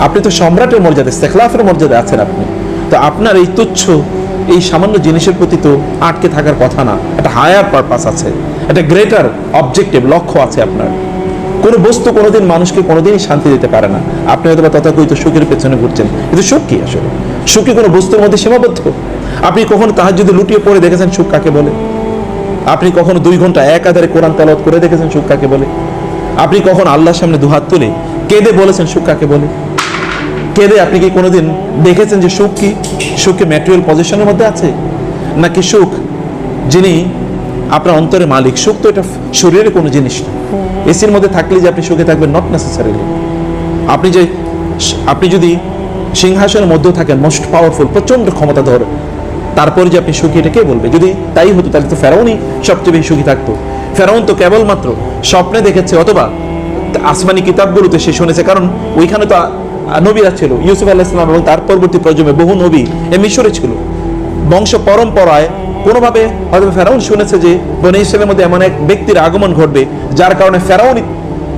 আপনি তো সম্রাটের মর্যাদা, ইস্তেখলাফের মর্যাদা আছেন আপনি। তো আপনার এই তুচ্ছ এই সামান্য জিনিসের প্রতি তো আটকে থাকার কথা না। একটা হায়ার পারপাস আছে, একটা গ্রেটার অবজেক্টিভ, লক্ষ্য আছে আপনার। কোনো বস্তু কোনোদিন মানুষকে কোনোদিনই শান্তি দিতে পারে না। আপনি হয়তো বা তথাকথিত সুখের পেছনে ঘুরছেন, কিন্তু সুখ কি আসলে? সুখ কি কোনো বস্তুর মধ্যে সীমাবদ্ধ? আপনি কখনো তাহাজ্জুদে লুটিয়ে পড়ে দেখেছেন সুখ কাকে বলে? আপনি কখনো 2 ঘন্টা একাধারে কোরআন তেলাওয়াত করে দেখেছেন সুখ কাকে বলে? আপনি কখনো আল্লাহর সামনে দুহাত তুলে কেঁদে বলেছেন সুখ কাকে বলে? কেঁদে আপনি কি কোনোদিন দেখেছেন যে সুখ কি? সুখ কি ম্যাটেরিয়াল পজিশনের মধ্যে আছে, নাকি সুখ যিনি আপনার অন্তরের মালিক? সুখ তো এটা শরীরের কোনো জিনিস না। এসির মধ্যে থাকলে যে আপনি সুখে থাকবেন, নট নেসেসারিলি। আপনি যদি সিংহাসনের মধ্যে থাকেন, মোস্ট পাওয়ারফুল, প্রচন্ড ক্ষমতাধর, তারপরে যে আপনি সুখী, এটা কে বলবে? যদি তাই হতো তাহলে তো ফেরাউনই সবচেয়ে বেশি সুখী থাকতো। ফেরাউন তো কেবলমাত্র স্বপ্নে দেখেছে অথবা আসমানি কিতাবগুলোতে সে শুনেছে, কারণ ওইখানে তো নবীরা ছিল, ইউসুফ আলাইহিস সালাম এবং তার পরবর্তী প্রজন্মে বহু নবী মিশরে ছিল। বংশ পরম্পরায় কোনোভাবে হয়তো ফেরাউন শুনেছে যে বনী ইসরাইলের মধ্যে এমন এক ব্যক্তির আগমন ঘটবে যার কারণে ফেরাউন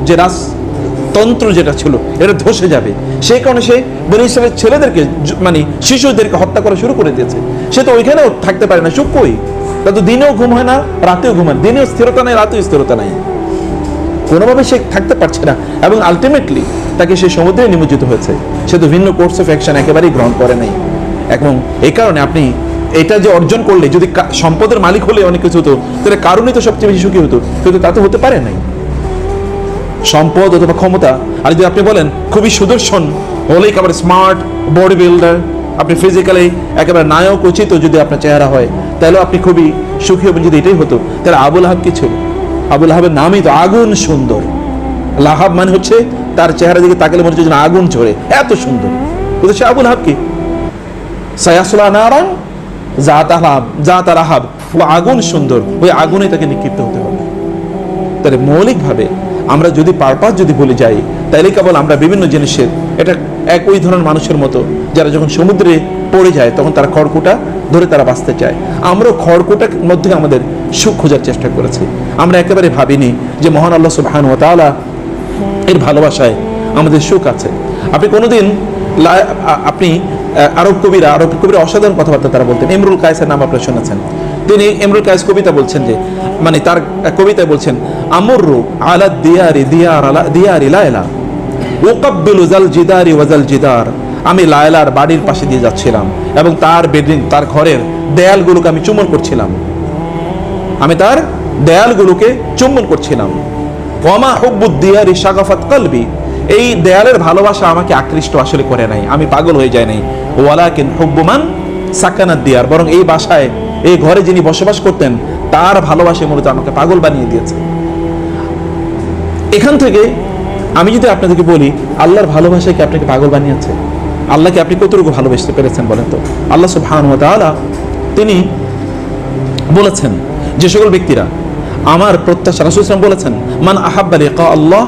যে রাজতন্ত্র যেটা ছিল এটা ধসে যাবে। সেই কারণে সে বনী ইসরাইলের ছেলেদেরকে মানে শিশুদেরকে হত্যা করা শুরু করে দিয়েছে। সে তো ওইখানেও থাকতে পারে না, সুখ কই? তা তো দিনেও ঘুম হয় না, রাতেও ঘুম হয় না, দিনেও স্থিরতা নাই, রাতেও স্থিরতা নাই, কোনোভাবে সে থাকতে পারছে না। এবং আলটিমেটলি তাকে সে সমুদ্রে নিমজ্জিত হয়েছে। সে তো ভিন্ন কোর্স অফ অ্যাকশন একেবারেই গ্রহণ করে নাই। এবং এই কারণে আপনি এটা যে অর্জন করলে, যদি সম্পদের মালিক হলে অনেক কিছু হতো, তাহলে কারণই তো সবচেয়ে বেশি সুখী হতো, কিন্তু তা তো হতে পারে নাই। সম্পদ অথবা ক্ষমতা, আর যদি আপনি বলেন খুবই সুদর্শন হলেই একেবারে স্মার্ট বডি বিল্ডার, আপনি ফিজিক্যালি একেবারে নায়ক উচিত যদি আপনার চেহারা হয়, তাহলে আপনি খুবই সুখী হবেন। যদি এটাই হতো, তাহলে আবুল আহাব কি ছিল? আবুল আহাবের নামই তো আগুন সুন্দর। লাহাব মানে হচ্ছে তার চেহারা দিকে তাকালে মনে হচ্ছে যেন আগুন ঝরে, এত সুন্দর। কিন্তু সে আবুল আহাব কি? সায়াসলা নারান জাতা রাহাব, ও আগুন সুন্দর, ওই আগুনে তাকে নিক্ষিপ্ত হতে হবে। তাহলে মৌলিকভাবে আমরা যদি পারপাস যদি বলে যাই, তাহলে কেবল আমরা বিভিন্ন জিনিসের, এটা এক ওই ধরনের মানুষের মতো যারা যখন সমুদ্রে পড়ে যায় তখন তারা খড়কুটা ধরে তারা বাঁচতে চায়। আমরাও খড়কুটার মধ্যে আমাদের সুখ খোঁজার চেষ্টা করেছি। আমরা একেবারে ভাবিনি যে মহান আল্লাহ সুবহানাহু ওয়া তাআলা এর ভালোবাসায় আমাদের সুখ আছে। আপনি কোনোদিন আপনি আরব কবিরা অসাধারণ কথাবার্তা তারা বলতেন। ইমরুল কায়েসের নাম আপনারা শুনেছেন। তিনি ইমরুল কায়েস কবিতা বলছেন যে, মানে তার কবিতায় বলছেন, আমরু আলা দিয়ারি লায়লা উকাব্বিলু জাল জিদারি ওয়াজাল জিদার। আমি লায়লার বাড়ির পাশে দিয়ে যাচ্ছিলাম এবং তার বেডরুম, তার ঘরের দেয়ালগুলোকে আমি চুম্বন করছিলাম। ওয়ামা হুব্বুদ দিয়ারি শাগাফাত কলবি। এই দেয়ালের ভালোবাসা আমাকে আকৃষ্ট আসলে করে নাই, আমি পাগল হয়ে যাই নাই। ওয়ালাকিন হুব্বু মান সাকানাদ দিয়ার, বরং এই বাসায়, এই ঘরে যিনি বসবাস করতেন তার ভালোবাসা মূলত আমাকে পাগল বানিয়ে দিয়েছে। এখান থেকে আমি যদি আপনাদেরকে বলি, আল্লাহর ভালোবাসা কি আপনাকে পাগল বানিয়েছে? আল্লাহকে আপনি কতটুকু ভালোবাসতে পেরেছেন বলেন তো? আল্লাহ সুবহানাহু ওয়া তাআলা তিনি বলেছেন যে সকল ব্যক্তিরা আমার প্রত্যাশা, রাসূল সাল্লাল্লাহু আলাইহি ওয়াসাল্লাম বলেছেন, মান আহাব্বা লিকা আল্লাহ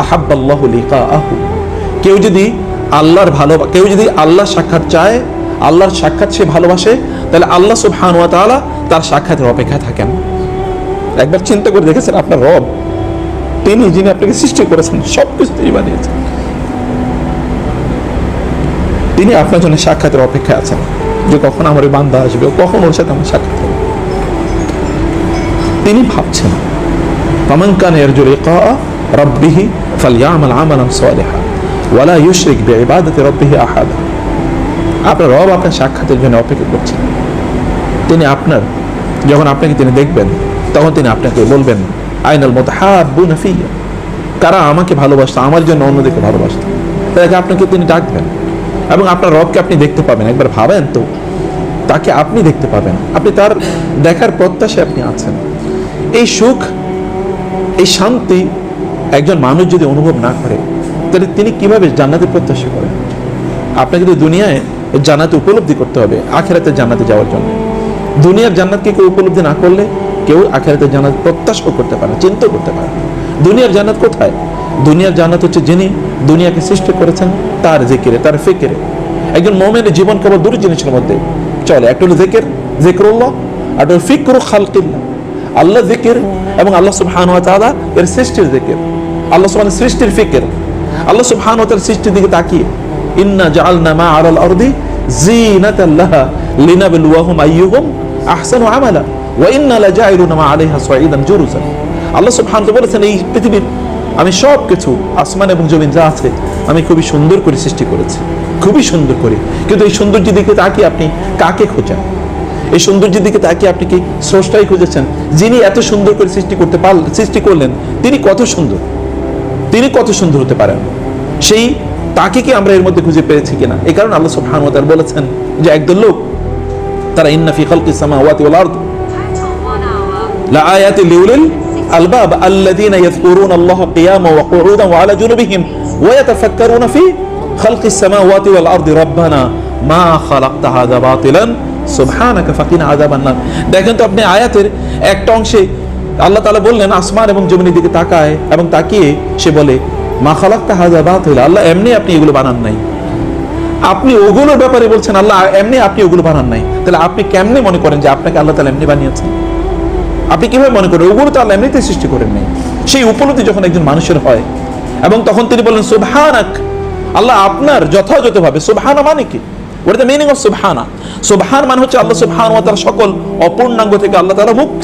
আহাব্বাল্লাহু লিকাআহু। কেউ যদি আল্লাহর সাক্ষাৎ চায়, আল্লাহর সাক্ষাৎ সে ভালোবাসে, তাহলে আল্লাহ সুবহানাহু ওয়া তাআলা তার সাক্ষাতের অপেক্ষায় থাকেন। একবার চিন্তা করে দেখেছেন, আপনার রব, তিনি যিনি আপনাকে সৃষ্টি করেছেন, সবকিছু তিনি বানিয়েছেন, তিনি আপনার জন্য সাক্ষাতের অপেক্ষায় আছেন যে কখন আমার ওই বান্দা আসবে, কখন ওর সাথে আমার সাক্ষাৎ হবে। তিনি ভাবছেন, ফামান কানা ইয়ারজু লিকা রাব্বিহি ফালইআমাল আমালান সালিহান ওয়া লা ইউশরিক বিইবাদাতি রাব্বিহি আহাদা। আপনার রব আপনার সাক্ষাতের জন্য অপেক্ষা করছেন। তিনি যখন আপনাকে তিনি দেখবেন, তখন তিনি আপনাকে বলবেন, আইনাল মুতাহাব্বুনা ফিয়া, কারা আমাকে ভালোবাসত, আমার জন্য অন্যদেরকে ভালোবাসত, তাদেরকে আপনাকে তিনি ডাকবেন এবং আপনার রবকে আপনি দেখতে পাবেন। একবার ভাবেন তো, তাকে আপনি দেখতে পাবেন, আপনি তার দেখার প্রত্যাশায় আপনি আছেন। এই সুখ, এই শান্তি একজন মানুষ যদি অনুভব না করে, তাহলে তিনি কিভাবে জান্নাতের প্রত্যাশা করেন? আপনাকে যদি দুনিয়ায় জান্নাতে উপলব্ধি করতে হবে আখিরাতের জান্নাতে যাওয়ার জন্য। দুনিয়ার জান্নাতকে কেউ উপলব্ধি না করলে কেউ আখিরাতের জান্নাত প্রত্যাশা করতে পারে, চিন্তা করতে পারে। দুনিয়ার জান্নাত কোথায়? দুনিয়ার জান্নাত হচ্ছে যিনি দুনিয়াকে সৃষ্টি করেছেন তার জিকিরে, তার ফিকিরে। একজন মুমিনের জীবন কেবল দুটো জিনিসের মধ্যে চলে, একটা হলো জিকিরুল্লাহ, আর একটা হলো ফিকরু খালকিল্লাহ। আল্লাহ জিকির এবং আল্লাহ সুবহানাহু ওয়া তাআলা এর সৃষ্টির জিকির, আল্লাহ সুবহানাহু সৃষ্টির ফিকির। আল্লাহ সুবহানাহু ওয়া তাআলা সৃষ্টির দিকে তাকিয়ে ইন্না জাআলনা মা আলাল আরদি জিনাতাল লাহা লিনাবলুয়াহুম আইয়ুহুম আহসানু আমালা ওয়া ইন্না লাজাইলুনা মা আলাইহা সাঈদান জুরুজা। আল্লাহ সুবহানাহু ওয়া তাআলা বলেছেন, এই পৃথিবীর আমি সব কিছু আসমান এবং জমিন যা আছে আমি খুবই সুন্দর করে সৃষ্টি করেছি, খুবই সুন্দর করে। কিন্তু এই সৌন্দর্যের দিকে তাকিয়ে আপনি কাকে খোঁজেন? এই সৌন্দর্যের দিকে তাকিয়ে আপনি কি স্রষ্টাই খুঁজেছেন? যিনি এত সুন্দর করে সৃষ্টি করলেন তিনি কত সুন্দর, তিনি কত সুন্দর হতে পারেন, সেই তাকে কি আমরা এর মধ্যে খুঁজে পেয়েছি কিনা? এই কারণে আল্লাহ সুবহানাহু ওয়া তাআলা বলেছেন যে একদল লোক তারা ইন্না ফি খালকিস সামাওয়াতি ওয়াল আরদ লা আয়াতিন লিউলিল আলবাব আল্লাযীনা ইয়াযকুরুনা আল্লাহা কিয়ামান ওয়া কুউদান ওয়া আলা জুনুবিহিম ওয়া ইয়াতাফাক্কারুনা ফি খালকিস সামাওয়াতি ওয়াল আরদি রাব্বানা মা খালাকতা হাযা বাতিলান সুবহানাকা ফাকিনা আযাবান নার। দেখেন তো আপনি আয়াতের একটা অংশে আল্লাহ তাআলা বললেন আসমান এবং জমিনের দিকে তাকায় এবং তাকিয়ে সে বলে মা খালাকতা হাযা বাতিলা, আল্লাহ এমনি আপনি এগুলো বানান নাই। আপনি ওগুলোর ব্যাপারে বলছেন আল্লাহ এমনি আপনি ওগুলো বানান নাই, তাহলে আপনি কেমনে মনে করেন যে আপনাকে আল্লাহ তাআলা এমনি বানিয়েছেন? আপনি কিভাবে মনে করেন ওগুলো তো আল্লাহ এমনিতে সৃষ্টি করেন নাই? সেই উপলব্ধি যখন একজন মানুষের হয় এবং তখন তিনি বলেন সুবহানাক, আল্লাহ আপনার যথাযথভাবে। সুবহানা মানে কি? What is the meaning of সুবহানা? সুবহান মানে হচ্ছে আল্লাহ সুবহানাহু ওয়া তাআলা সকল অপূর্ণাঙ্গ থেকে আল্লাহ তাআলা মুক্ত।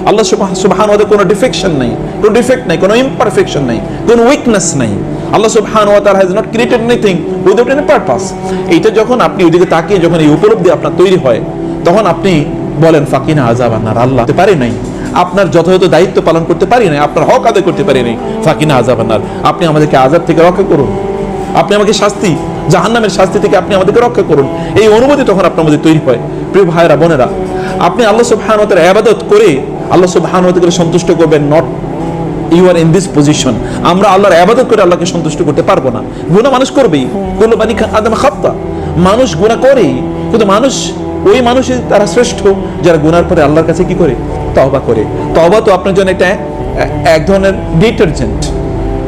আল্লাহ সুবহানাহু ওয়া তাআলা কোনো ডিফেকশন নাই, কোনো ডিফেক্ট নাই, কোনো ইমপারফেকশন নাই, কোনো উইকনেস নাই। আল্লাহ সুবহানাহু ওয়া তাআলা has not created anything without any purpose. এইটা যখন আপনি ওইদিকে তাকিয়ে যখন এই উপলব্ধি আপনার তৈরি হয় তখন আপনি বলেন ফাকিনা আযাবান নার, আল্লাহ করতে পারি নাই, আপনার যথাযথ দায়িত্ব পালন করতে পারি নাই, আপনার হক আদায় করতে পারি নাই, ফাকিনা আযাবান নার, আপনি আমাদেরকে আযাব থেকে রক্ষা করুন, আপনি আমাকে শাস্তি জাহান্নামের শাস্তি থেকে আপনি আমাদেরকে রক্ষা করুন। এই অনুভূতি তখন আপনার মধ্যে তৈরি হয়। প্রিয় ভাইরা বোনেরা, আপনি আল্লাহ সুবহানাহু ওয়া তাআলার ইবাদত করে আল্লাহ সুবহানাহু ওয়া তাআলাকে সন্তুষ্ট করবেন। Not you are in this position. আমরা আল্লাহর ইবাদত করে আল্লাহকে সন্তুষ্ট করতে পারবো না। গুনাহ মানুষ করবেই, কুল্লু বানি আদম খাত্তা, মানুষ গুনাহ করেই, কিন্তু মানুষ ওই মানুষই তারা শ্রেষ্ঠ যারা গুনার পরে আল্লাহর কাছে কি করে? তওবা করে। তওবা তো আপনার জন্য এটা এক ধরনের ডিটারজেন্ট,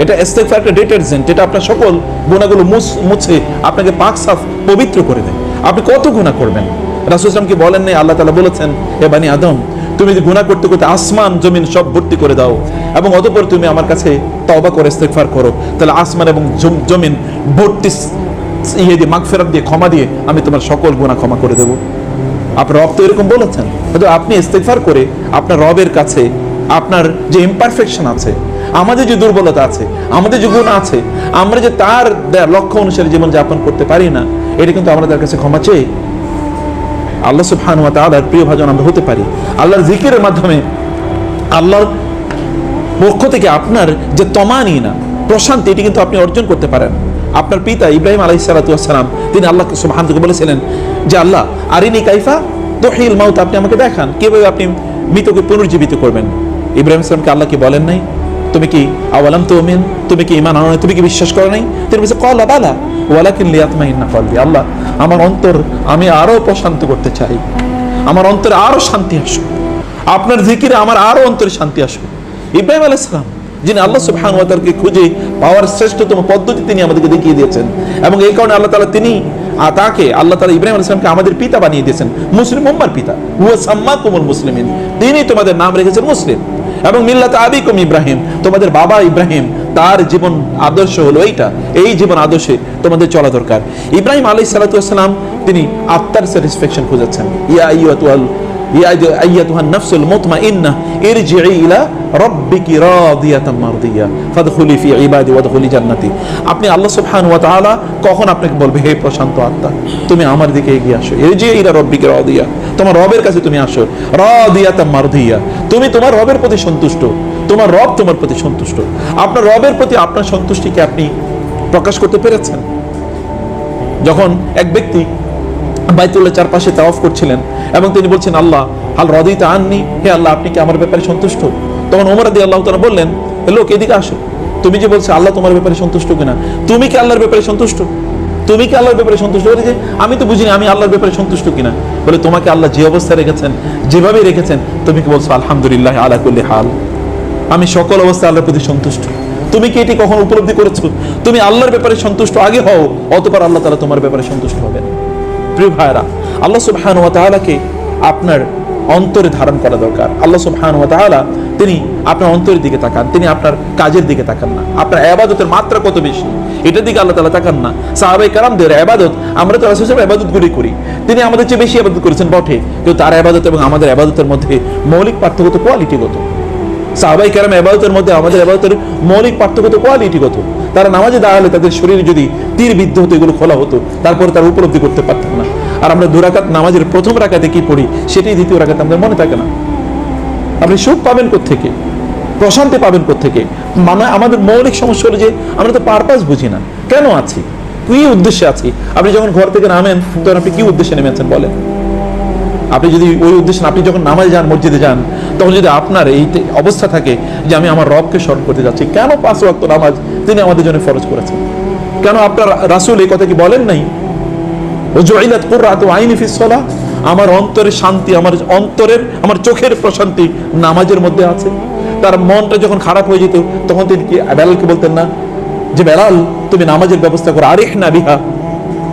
এটা ইস্তেগফার একটা ডিটারজেন্ট, এটা আপনার সকল গুনাহগুলো মুছে আপনাকে পাক সাফ পবিত্র করে দেয়। আপনি কত গুনাহ করবেন? রাসূল সাল্লাল্লাহু আলাইহি ওয়াসাল্লাম কি বলেন নাই আল্লাহ তাআলা বলেছেন হে বানি আদম তুমি যদি গুনাহ করতে করতে আসমান জমিন সব ভর্তি করে দাও এবং অতঃপর তুমি আমার কাছে তওবা করে ইস্তেগফার করো, তাহলে আসমান এবং জমিন ভর্তি ইয়ে দিয়ে মাগফিরাত দিয়ে ক্ষমা দিয়ে আমি তোমার সকল গুনাহ ক্ষমা করে দেব। আপনার রব তো এরকম বলেছেন। কিন্তু আপনি ইস্তেগফার করে আপনার রবের কাছে আপনার যে ইমপারফেকশন আছে, আমাদের যে দুর্বলতা আছে, আমাদের যে গুনাহ আছে, আমরা যে তার লক্ষ্য অনুসারে জীবন যাপন করতে পারি না, এটা কিন্তু আমরা তার কাছে ক্ষমা চেয়ে আল্লাহ সুবহানাহু ওয়া তাআলার প্রিয় ভাজন আমরা হতে পারি। আল্লাহর জিকিরের মাধ্যমে আল্লাহর পক্ষ থেকে আপনার যে তমানিনা প্রশান্তি এটি কিন্তু আপনি অর্জন করতে পারেন। আপনার পিতা ইব্রাহিম আলাইহিস সালাতু ওয়াস সালাম তিনি আল্লাহ সুবহানাহু ওয়া তাআলা বলেছিলেন যে আল্লাহ আরিনি কাইফা তুহিল মাউত, আপনি আমাকে দেখান কিভাবে আপনি মৃতকে পুনর্জীবিত করবেন। ইব্রাহিম সালামকে আল্লাহ কি বলেন নাই তুমি কি আওয়ালাম তুমিন, তুমি কি ঈমান আনো নাই, তুমি কি বিশ্বাস করো নাই? তিনি বলেছে ক্বালা বালা ওয়ালাকিন লিয়াতমাইন্না কলবি, আল্লাহ আমার অন্তর আমি আরো প্রশান্ত করতে চাই, আমার অন্তরে আরো শান্তি আসুক, আপনার জিকিরে আমার আরো অন্তরে শান্তি আসুক। ইব্রাহিম আলাইহিস সালাম যিনি আল্লাহ সুবহানাহু ওয়া তাআলাকে খুঁজে পাওয়ার শ্রেষ্ঠতম পদ্ধতি তিনি আমাদেরকে দেখিয়ে দিয়েছেন এবং এই কারণে আল্লাহ তাআলা তিনি তাকে আল্লাহ তাআলা ইব্রাহিম আলাইহিস সালামকে আমাদের পিতা বানিয়ে দিয়েছেন, মুসলিম উম্মার পিতা। হুয়া সাম্মাকুমুল মুসলিমিন, তিনি তোমাদের নাম রেখেছেন মুসলিম। এবং মিল্লাত আবিকুম ইব্রাহিম, তোমাদের বাবা ইব্রাহিম তার জীবন আদর্শ হলো এইটা, এই জীবন আদর্শে তোমাদের চলা দরকার। ইব্রাহিম আলাইহিস সালাতু ওয়াস সালাম তিনি আত্মার স্যাটিসফ্যাকশন খুঁজেছেন। ইয়া আইয়াতুহান নাফসুল মুতমাইন্নাহ ইরজিই ইলা রাব্বিকি রাদিয়াতাম মারদিয়া ফাদখুলি ফি ইবাদি ওয়াদখুলি জান্নাতি। আপনি আল্লাহ সুবহানাহু ওয়া তাআলা কখন আপনাকে বলবে হে প্রশান্ত আত্মা তুমি আমার দিকে এগিয়ে আসো, ইরজিই ইলা রাব্বিকি রাদিয়া, তোমার রবের কাছে তুমি আসো, রাদিয়াতাম মারদিয়া, তুমি তোমার রবের প্রতি সন্তুষ্ট, তোমার রব তোমার প্রতি সন্তুষ্ট। আপনার রবের প্রতি আপনার সন্তুষ্টিকে আপনি প্রকাশ করতে পেরেছেন? যখন এক ব্যক্তি বাইতুল্লাহর চারপাশে তাওয়াফ করছিলেন এবং তিনি বলছেন আল্লাহ হাল রাদিতা আননি, হে আল্লাহ আপনি কি আমার ব্যাপারে সন্তুষ্ট? তখন ওমর রাদিয়াল্লাহু তাআলা বললেন লোক এদিকে আসো, তুমি যে বলছো আল্লাহ তোমার ব্যাপারে সন্তুষ্ট কিনা, তুমি কি আল্লাহর ব্যাপারে সন্তুষ্ট? তুমি কি আল্লাহর ব্যাপারে সন্তুষ্ট? বলে যে আমি তো বুঝিনি আমি আল্লাহর ব্যাপারে সন্তুষ্ট কিনা। বলে তোমাকে আল্লাহ যে অবস্থায় রেখেছেন যেভাবে রেখেছেন তুমি কি বলছো আলহামদুলিল্লাহ আলা কুল্লি হাল, আমি সকল অবস্থায় আল্লাহর প্রতি সন্তুষ্ট। তুমি কি এটি কখন উপলব্ধি করেছো? তুমি আল্লাহর ব্যাপারে সন্তুষ্ট আগে হও, অতঃপর আল্লাহ তাআলা তোমার ব্যাপারে সন্তুষ্ট হবেন। প্রিয় ভাইরা, আল্লাহ সুবহানাহু ওয়া তাআলাকে আপনার অন্তরে ধারণ করা দরকার। আল্লাহ সুবহানাহু ওয়া তাআলা তিনি আপনার অন্তরের দিকে তাকান, তিনি আপনার কাজের দিকে তাকান না। আপনার ইবাদতের মাত্রা কত বেশি এটার দিকে আল্লাহ তাআলা তাকান না। সাহাবায়ে কেরামদের ইবাদত, আমরা তো রাসূল সাল্লাল্লাহু আলাইহি ওয়াসাল্লাম ইবাদতগুলি করি, তিনি আমাদের চেয়ে বেশি ইবাদত করেছেন বটে, কিন্তু তার ইবাদত এবং আমাদের ইবাদতের মধ্যে মৌলিক পার্থক্য তো কোয়ালিটিগত। সাহাবায়ে কেরাম ইবাদতের মধ্যে আমাদের ইবাদতের মৌলিক পার্থক্য তো কোয়ালিটিগত। তারা নামাজে দাঁড়ালে তাদের শরীরে যদি তীর বিদ্ধ হতো, এগুলো খোলা হতো, তারপরে তারা উপলব্ধি করতে পারতাম না। আর আমরা 2 রাকাত নামাজের প্রথম রাকাতে কি পড়ি, সেটাই দ্বিতীয় রাকাতে আমাদের মনে থাকে না। আপনি সুখ পাবেন কোত্থেকে, প্রশান্তি পাবেন কোত্থেকে? মানে আমাদের মৌলিক সমস্যা হলো যে আমরা তো পারপাস বুঝি না, কেন আছি, কি উদ্দেশ্যে আছি। আপনি যখন ঘর থেকে নামেন তখন আপনি কি উদ্দেশ্যে নেমেছেন বলেন? আপনি যদি ওই উদ্দেশ্যে, আপনি যখন নামাজে যান, মসজিদে যান, তখন যদি আপনার এই অবস্থা থাকে যে আমি আমার রবকে স্মরণ করতে যাচ্ছি, কেন 5 ওয়াক্ত নামাজ তিনি আমাদের জন্য ফরজ করেছেন? কেন আপনার রাসূল এই কথা কি বলেন নাই, ওয়াজুইলাত কুররাতু আইনি ফিস সালাহ, আমার অন্তরের শান্তি, আমার চোখের প্রশান্তি নামাজের মধ্যে আছে? তার মনটা যখন খারাপ হয়ে যেত তখন তিনি কি বেলালকে বলতেন না যে বেলাল তুমি নামাজের ব্যবস্থা করো, আরিহনা বিহা,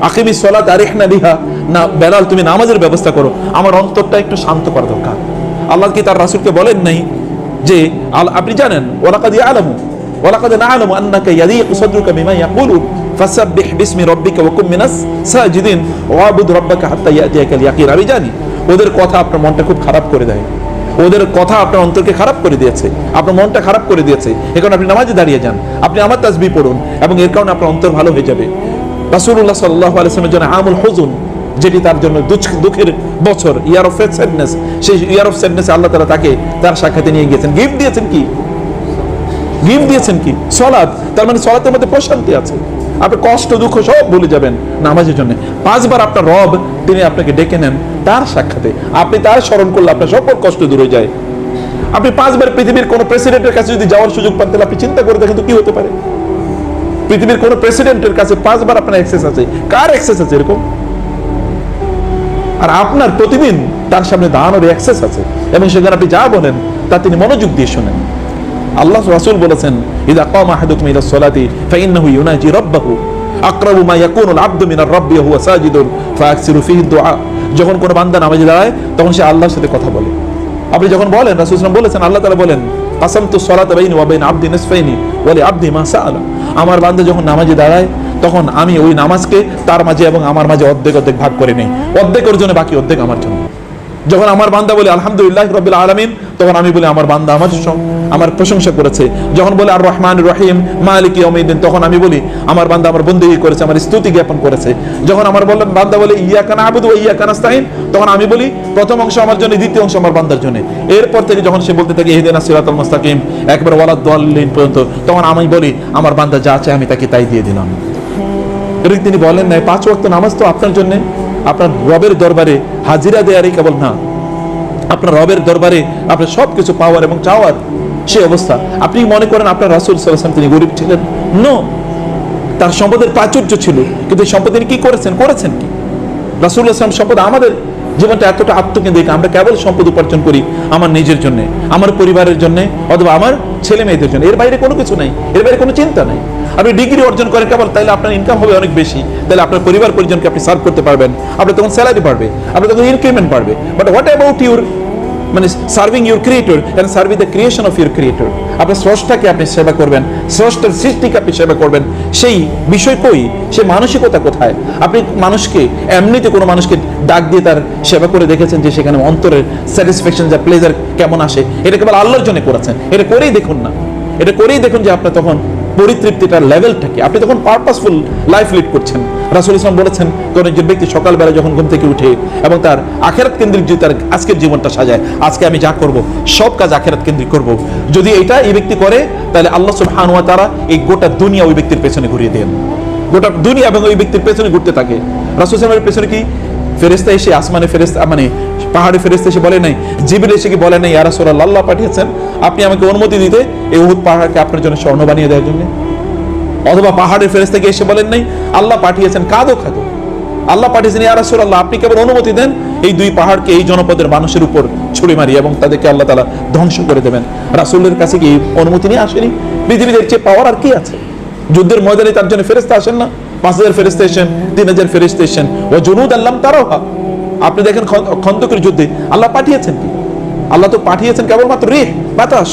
আকিমিস সালাত আরিহনা বিহা, না বেলাল তুমি নামাজের ব্যবস্থা করো, আমার অন্তরটা একটু শান্ত করা দরকার। আল্লাহ কি তার রাসূলকে বলেন নাই যে আপনি জানেন ওয়ালাকাদ ইয়ালামু ওয়ালাকাদ না'লামু আন্নাকা ইয়াদিকু সাদরুকা বিমা ইয়াকুলুন ফাসাব্বিহ বিসমি রাব্বিকা ওয়া কুম মিনাস সাজিদিন ওয়াবুদ রাব্বাকা হাত্তা ইয়াতিয়াকাল ইয়াকিন। আমি জানি ওদের কথা আপনার মনটা খুব খারাপ করে দেয়, ওদের কথা আপনার অন্তরকে খারাপ করে দিয়েছে, আপনার মনটা খারাপ করে দিয়েছে। এখন আপনি নামাজে দাঁড়িয়ে যান, আপনি আমার তাসবিহ পড়ুন, এবং এর কারণে আপনার অন্তর ভালো হয়ে যাবে। রাসূলুল্লাহ সাল্লাল্লাহু আলাইহি ওয়াসাল্লামের জন্য আমুল হুজুন, যেটি তার জন্য দুঃখের বছর, ইয়ার অফ স্যাডনেস, সেই ইয়ার অফ স্যাডনেস আল্লাহ তাআলা তাকে তার সাক্ষাতে নিয়ে গিয়েছেন। গিফট দিয়েছেন কি? গিফট দিয়েছেন কি? সালাত। তার মানে সালাতের মধ্যে প্রশান্তি আছে, আপনি কষ্ট দুঃখ সব ভুলে যাবেন নামাজের জন্য। 5 বার আপনার রব তিনি আপনাকে ডেকে নেন তার সাক্ষাতে, আপনি তার স্মরণ করলে আপনার সকল কষ্ট দূর হয়ে যায়। আপনি 5 বার পৃথিবীর কোন প্রেসিডেন্টের কাছে যদি যাওয়ার সুযোগ পান, তাহলে আপনি চিন্তা করে দেখেন তো কি হতে পারে। পৃথিবীর কোন প্রেসিডেন্টের কাছে 5 বার আপনার অ্যাক্সেস আছে, কার অ্যাক্সেস আছে এরকম? আর আপনার প্রতিদিন তার সামনে দাঁড়ানোর অ্যাক্সেস আছে, এবং সেখানে আপনি যা বলেন তা তিনি মনোযোগ দিয়ে শোনেন। আল্লাহ রাসূল বলেছেন ইযা কামা আহাদুকুম ইলা সলাতি ফাইন্নাহু ইউনাজি রাব্বাহু আকরাবু মা ইয়াকুনুল আবদু মিনার রাব্বি ওয়া হুয়া সাজিদুন ফাআকসিরু ফিহি দুআ। যখন কোন বান্দা নামাজে দাঁড়ায় তখন সে আল্লাহর সাথে কথা বলে। আপনি যখন বলেন, রাসূল সাল্লাল্লাহু আলাইহি ওয়াসাল্লাম বলেছেন, আল্লাহ তাআলা বলেন কাসামতু সলাতা বাইনি ওয়া বাইনা আবদি নিসফাইনি ওয়া লি আবদি মা সাআলা। আমার বান্দা যখন নামাজে দাঁড়ায় তখন আমি ওই নামাজকে তার মাঝে এবং আমার মাঝে অর্ধেক অর্ধেক ভাগ করে নেই, অর্ধেক ওর জন্য, বাকি অর্ধেক আমার জন্য। যখন আমার বান্দা বলে আলহামদুলিল্লাহ রাব্বিল আলামিন, তখন আমি বলি আমার বান্দা আমার প্রশংসা করেছে। যখন বলে আর রহমানুর রহিম মালিক ইয়াউমিদ্দিন, তখন আমি বলি আমার বান্দা আমার বন্দেগী করেছে, আমার স্তুতি জ্ঞাপন করেছে। যখন আমার বান্দা বলে ইয়াকা না'বুদু ওয়া ইয়াকা নাস্তাইন, তখন আমি বলি প্রথম অংশ আমার জন্য, দ্বিতীয় অংশ আমার বান্দার জন্য। এরপর থেকে যখন সে বলতে থাকে ইহদিনাস সিরাতাল মুস্তাকিম একবার ওয়ালাদ দাল্লিন পর্যন্ত, তখন আমি বলি আমার বান্দা যা চায় আমি তাকে তাই দিয়ে দিলাম। এর তিনি বলেন না 5 ওয়াক্ত নামাজ তো আপনার জন্য, আপনার রবের দরবারে হাজিরা দেয়ারই কেবল না, আপনার রবের দরবারে আপনার সবকিছু পাওয়ার এবং চাওয়ার সেই অবস্থা। আপনি মনে করেন আপনার রাসূল সাল্লাল্লাহু আলাইহি ওয়াসাল্লাম তিনি গরিব ছিলেন? নো, তার সম্পদের প্রাচুর্য ছিল, কিন্তু সম্পদ তিনি কি করেছেন কি? রাসূল সাল্লাল্লাহু আলাইহি ওয়াসাল্লাম সম্পদ, আমাদের জীবনটা এতটা আত্মকেন্দ্রিক, আমরা কেবল সম্পদ উপার্জন করি আমার নিজের জন্য, আমার পরিবারের জন্য, অথবা আমার ছেলে মেয়েদের জন্য। এর বাইরে কোনো কিছু নাই, এর বাইরে কোনো চিন্তা নাই। আপনি ডিগ্রি অর্জন করেন কেবল, তাহলে আপনার ইনকাম হবে অনেক বেশি, তাহলে আপনার পরিবার পরিজনকে আপনি সার্ভ করতে পারবেন, আপনার তখন স্যালারি বাড়বে, আপনার তখন ইনক্রিমেন্ট বাড়বে। বাট হোয়াট অ্যাবাউট ইউর মানে serving your creator and serving the creation of your creator? আপনার স্রষ্টাকে আপনি সেবা করবেন, স্রষ্টার সৃষ্টিকে আপনি সেবা করবেন, সেই বিষয় কই? সে মানসিকতা কোথায়? আপনি মানুষকে এমনিতে কোনো মানুষকে ডাক দিয়ে তার সেবা করে দেখেছেন যে সেখানে অন্তরের স্যাটিসফ্যাকশন, যা প্লেজার কেমন আসে? এটা কেবল আল্লাহর জন্য করেছেন, এটা করেই দেখুন না, এটা করেই দেখুন যে আপনার তখন পরিতৃপ্তিটার লেভেলটাকে, আপনি তখন পারপাসফুল লাইফ লিড করছেন। রাসূল ইসলাম বলেছেন কোন একজন ব্যক্তি সকালবেলা যখন ঘুম থেকে উঠে এবং তার আখিরাত কেন্দ্রিক যে তার আজকের জীবনটা সাজায়, আজকে আমি যা করব সব কাজ আখিরাত কেন্দ্রিক করব, যদি এটা এই ব্যক্তি করে, তাহলে আল্লাহ সুবহানাহু ওয়া তাআলা এই গোটা দুনিয়া ওই ব্যক্তির পেছনে ঘুরিয়ে দেন, গোটা দুনিয়া এবং ওই ব্যক্তির পেছনে ঘুরতে থাকে। রাসূল সাল্লাল্লাহু পেছনে কি ফেরেশতা এসে, আসমানে ফেরেশতা মানে পাহাড়ে ফেরেশতা এসে বলে নাই, জিবরিল এসে কি বলে নাই ইয়া রাসূলুল্লাহ আল্লাহ পাঠিয়েছেন আপনি আমাকে অনুমতি দিতে এই উহুদ পাহাড়কে আপনার জন্য স্বর্ণ বানিয়ে দেওয়ার জন্য? অথবা পাহাড়ের ফেরেশতাকে এসে বলেন নাই আল্লাহ পাঠিয়েছেন খাদো, আল্লাহ পাঠিয়েছেন ইয়া রাসূলুল্লাহ আপনি কেবল অনুমতি দেন এই 2 পাহাড়কে এই জনপদের মানুষের উপর ছুড়ে মারি এবং তাদেরকে আল্লাহ তাআলা ধ্বংস করে দেবেন। রাসূলের কাছে কি অনুমতি নিয়ে আসেনি? পৃথিবীতে এর চেয়ে পাওয়ার আর কি আছে? যুদ্ধের ময়দানে তার জন্য ফেরেশতা আসেন না? 5000 ফেরেশতা এসেন, 3000 ফেরেশতা এসেন, ওয়া জুনুদান লাম তারাহা, আপনি দেখেন খন্দকের যুদ্ধে আল্লাহ পাঠিয়েছেন কি? আল্লাহ তো পাঠিয়েছেন কেবলমাত্র রিহ, বাতাস।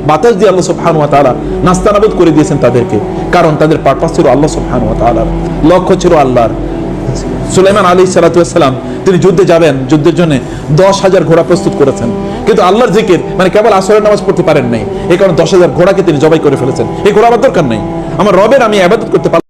বাতাস দিয়ে আল্লাহ সুবহানাহু ওয়া তাআলা নাস্তানাবুদ করে দিয়েছেন তাদেরকে, কারণ তাদের পারপাস ছিল আল্লাহ সুবহানাহু ওয়া তাআলার, লক্ষ্য ছিল আল্লাহর। সুলাইমান আলাইহিস সালাতু ওয়াস সালাম তিনি যুদ্ধে যাবেন, যুদ্ধের জন্য 10,000 ঘোড়া প্রস্তুত করেছেন, কিন্তু আল্লাহর জিকির মানে কেবল আসরের নামাজ পড়তে পারেন নাই, এই কারণে 10,000 ঘোড়াকে তিনি জবাই করে ফেলেছেন। এই ঘোড়া আমার দরকার নেই, আমার রবের আমি ইবাদত করতে পারলাম।